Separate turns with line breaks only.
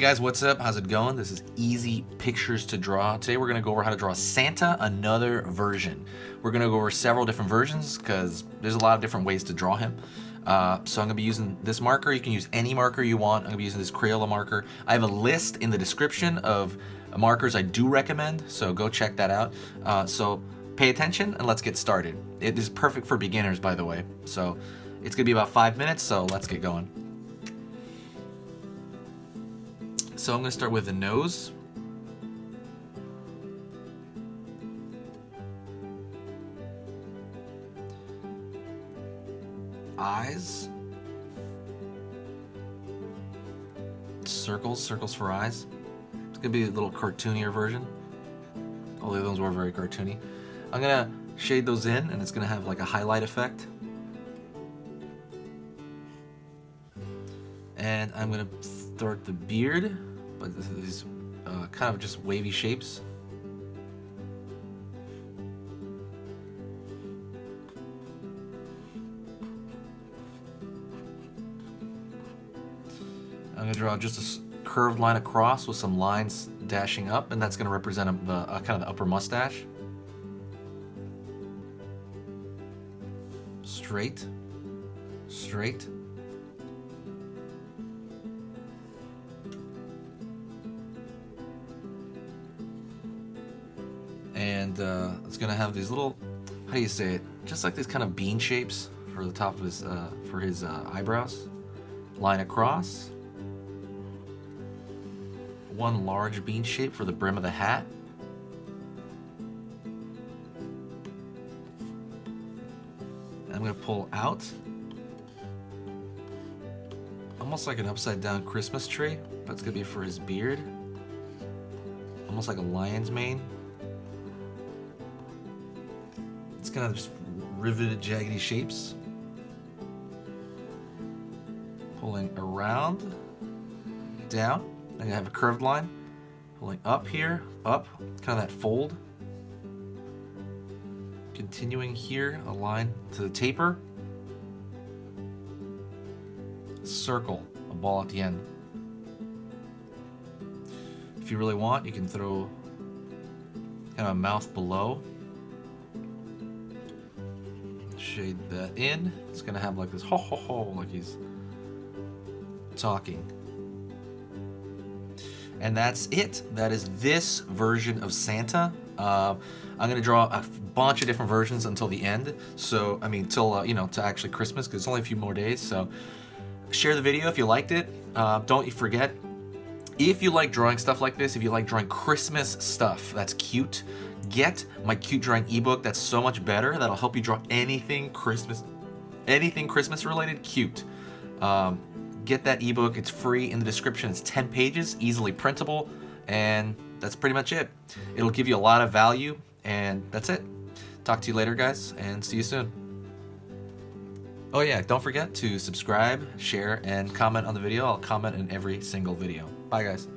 guys, what's up? How's it going? This is Easy Pictures to Draw. Today we're going to go over how to draw Santa, another version. We're going to go over several different versions because there's a lot of different ways to draw him. So I'm going to be using this marker. You can use any marker you want. I'm going to be using this Crayola marker. I have a list in the description of markers I do recommend, so go check that out. So pay attention and let's get started. It is perfect for beginners, by the way. So it's going to be about 5 minutes, so let's get going. So I'm going to start with the nose. Eyes. Circles for eyes. It's going to be a little cartoonier version. All the other ones were very cartoony. I'm going to shade those in, and it's going to have like a highlight effect. And I'm going to start the beard, but these kind of just wavy shapes. I'm going to draw just a curved line across with some lines dashing up, and that's going to represent kind of the upper mustache. Straight. And it's gonna have these little, how do you say it? Just like these kind of bean shapes for the top of his, eyebrows. Line across. One large bean shape for the brim of the hat. I'm gonna pull out, almost like an upside down Christmas tree, but it's gonna be for his beard. Almost like a lion's mane. It's kind of just riveted, jaggedy shapes. Pulling around, down. I'm gonna have a curved line. Pulling up here, up, kind of that fold. Continuing here, a line to the taper. Circle, a ball at the end. If you really want, you can throw kind of a mouth below. Shade that in. It's gonna have like this ho ho ho, like he's talking. And that's it. That is this version of Santa. I'm gonna draw a bunch of different versions until the end. So I mean, till to actually Christmas, because it's only a few more days. So share the video if you liked it. Don't forget, if you like drawing stuff like this, if you like drawing Christmas stuff that's cute, get my cute drawing ebook. That's so much better. That'll help you draw anything Christmas related cute. Get that ebook. It's free in the description. It's 10 pages, easily printable, and that's pretty much it. It'll give you a lot of value, and that's it. Talk to you later, guys, and see you soon. Oh yeah, don't forget to subscribe, share, and comment on the video. I'll comment in every single video. Bye, guys.